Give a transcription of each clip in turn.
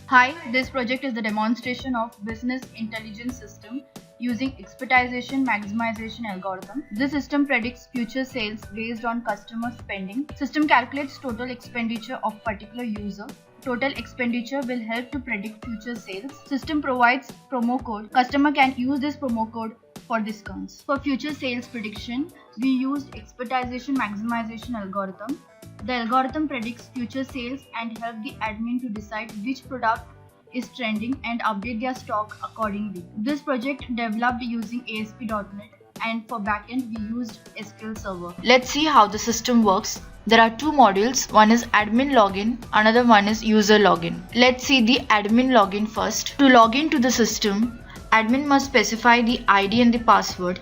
Hi, this project is the demonstration of business intelligence system using expertization maximization algorithm. This system predicts future sales based on customer spending. System calculates total expenditure of particular user. Total expenditure will help to predict future sales. System provides promo code. Customer can use this promo code for discounts. For future sales prediction, we used expertization maximization algorithm. The algorithm predicts future sales and helps the admin to decide which product is trending and update their stock accordingly. This project developed using ASP.NET and for backend we used SQL Server. Let's see how the system works. There are two modules, one is admin login, another one is user login. Let's see the admin login first. To log in to the system, admin must specify the ID and the password.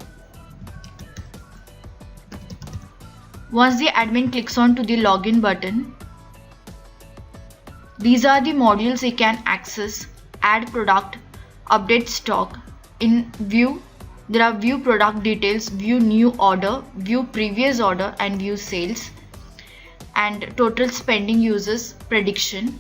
Once the admin clicks on to the login button, these are the modules he can access: add product, update stock. In view, there are view product details, view new order, view previous order and view sales, and total spending users prediction.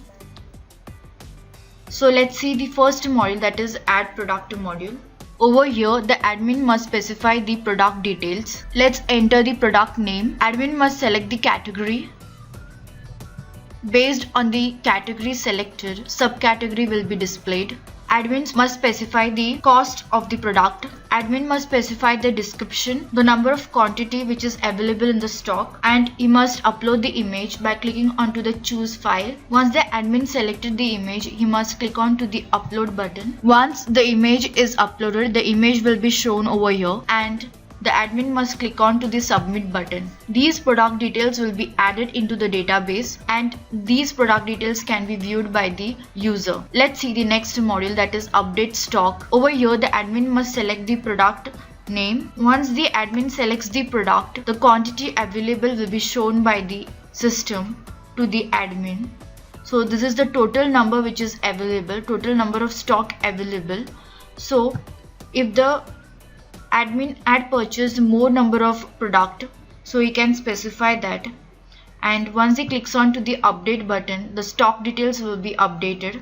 So let's see the first module, that is add product module. Over here, the admin must specify the product details. Let's enter the product name. Admin must select the category. Based on the category selected, subcategory will be displayed. Admins must specify the cost of the product. Admin must specify the description, the number of quantity which is available in the stock, and he must upload the image by clicking onto the choose file. Once the admin selected the image, he must click on to the upload button. Once the image is uploaded, the image will be shown over here and the admin must click on to the submit button. These product details will be added into the database and these product details can be viewed by the user. Let's see the next module, that is update stock. Over here, the admin must select the product name. Once the admin selects the product, the quantity available will be shown by the system to the admin. So this is the total number which is available, total number of stock available. So if the admin had purchased more number of product, so he can specify that, and once he clicks on to the update button, the stock details will be updated.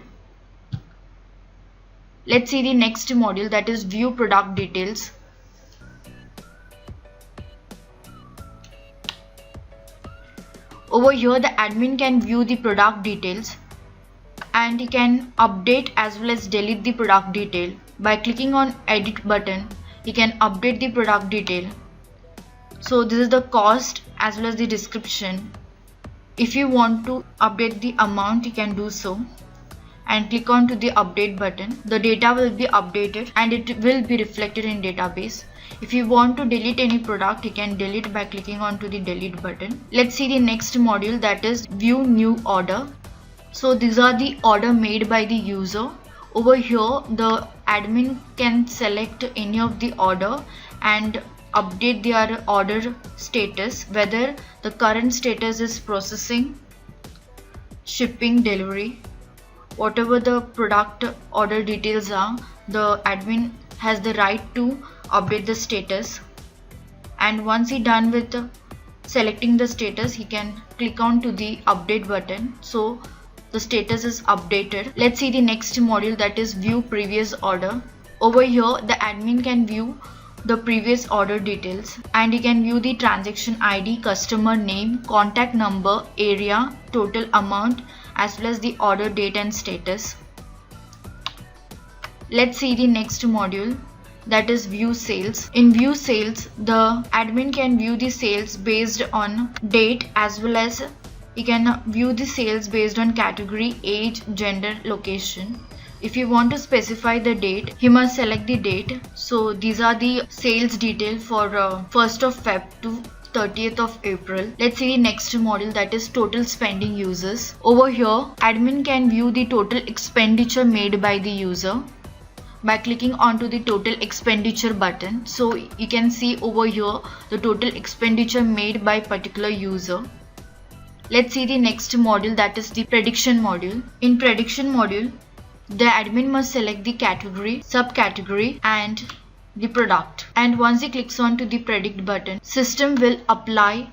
Let's see the next module, that is view product details. Over here, the admin can view the product details and he can update as well as delete the product detail. By clicking on edit button, he can update the product detail. So this is the cost as well as the description. If you want to update the amount, you can do so and click on to the update button. The data will be updated and it will be reflected in database. If you want to delete any product, you can delete by clicking on to the delete button. Let's see the next module, that is view new order. So these are the order made by the user. Over here, the admin can select any of the order and update their order status, whether the current status is processing, shipping, delivery. Whatever the product order details are, the admin has the right to update the status. And once he done with selecting the status, he can click on to the update button. So the status is updated. Let's see the next module, that is view previous order. Over here, the admin can view the previous order details and he can view the transaction ID, customer name, contact number, area, total amount as well as the order date and status. Let's see the next module, that is view sales. In view sales, the admin can view the sales based on date as well as he can view the sales based on category, age, gender, location. If you want to specify the date, he must select the date. So these are the sales detail for 1st of Feb to 30th of April. Let's see the next module, that is total spending users. Over here, admin can view the total expenditure made by the user by clicking onto the total expenditure button. So you can see over here the total expenditure made by particular user. Let's see the next module, that is the prediction module. In prediction module, the admin must select the category, subcategory and the product. And once he clicks on to the predict button, system will apply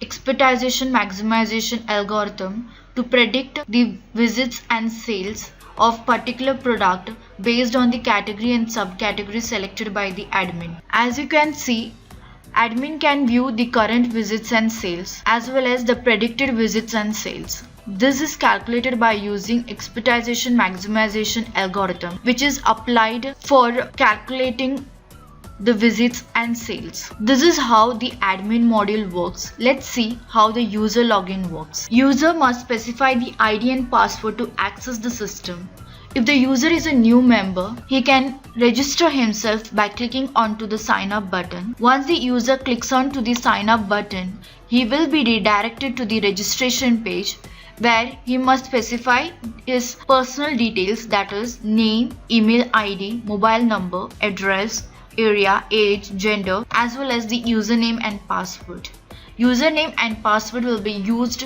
expertization maximization algorithm to predict the visits and sales of particular product based on the category and subcategory selected by the admin. As you can see, admin can view the current visits and sales as well as the predicted visits and sales. This is calculated by using expertization maximization algorithm, which is applied for calculating the visits and sales. This is how the admin module works. Let's see how the user login works. User must specify the ID and password to access the system. If the user is a new member, he can register himself by clicking onto the sign up button. Once the user clicks onto the sign up button, he will be redirected to the registration page where he must specify his personal details, that is name, email ID, mobile number, address, area, age, gender, as well as the username and password. Username and password will be used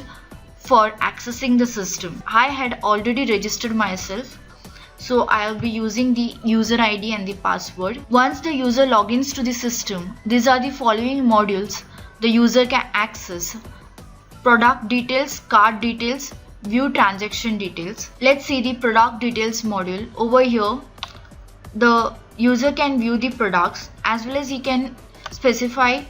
for accessing the system. I had already registered myself, so I'll be using the user ID and the password. Once the user logins to the system, these are the following modules the user can access: product details, card details, view transaction details. Let's see the product details module. Over here, the user can view the products as well as he can specify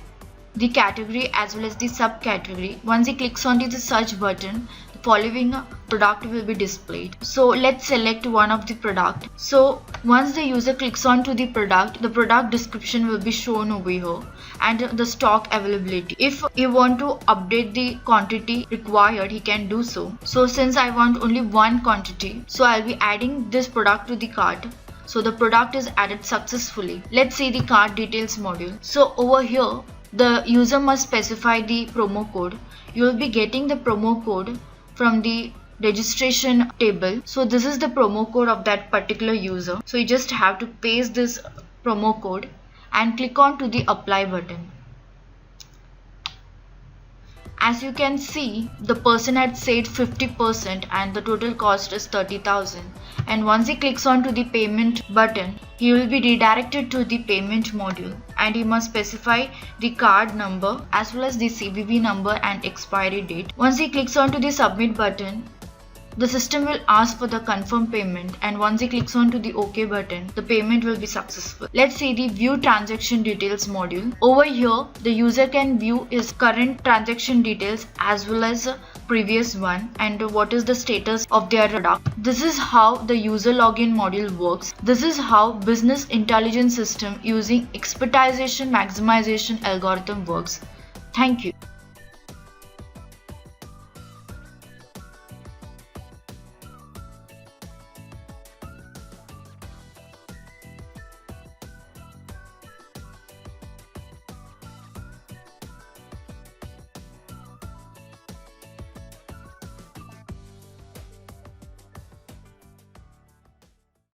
the category as well as the subcategory. Once he clicks onto the search button, the following product will be displayed. So let's select one of the product. So once the user clicks onto the product description will be shown over here and the stock availability. If you want to update the quantity required, he can do so. So since I want only one quantity, so I'll be adding this product to the cart. So the product is added successfully. Let's see the cart details module. So over here, the user must specify the promo code. You will be getting the promo code from the registration table. So this is the promo code of that particular user. So you just have to paste this promo code and click on to the apply button. As you can see, the person had saved 50% and the total cost is 30,000. And once he clicks on to the payment button, he will be redirected to the payment module and he must specify the card number as well as the CVV number and expiry date. Once he clicks on to the submit button, the system will ask for the confirm payment, and once he clicks on to the OK button, the payment will be successful. Let's see the view transaction details module. Over here, the user can view his current transaction details as well as previous one and what is the status of their product. This is how the user login module works. This is how business intelligence system using expertization maximization algorithm works. Thank you.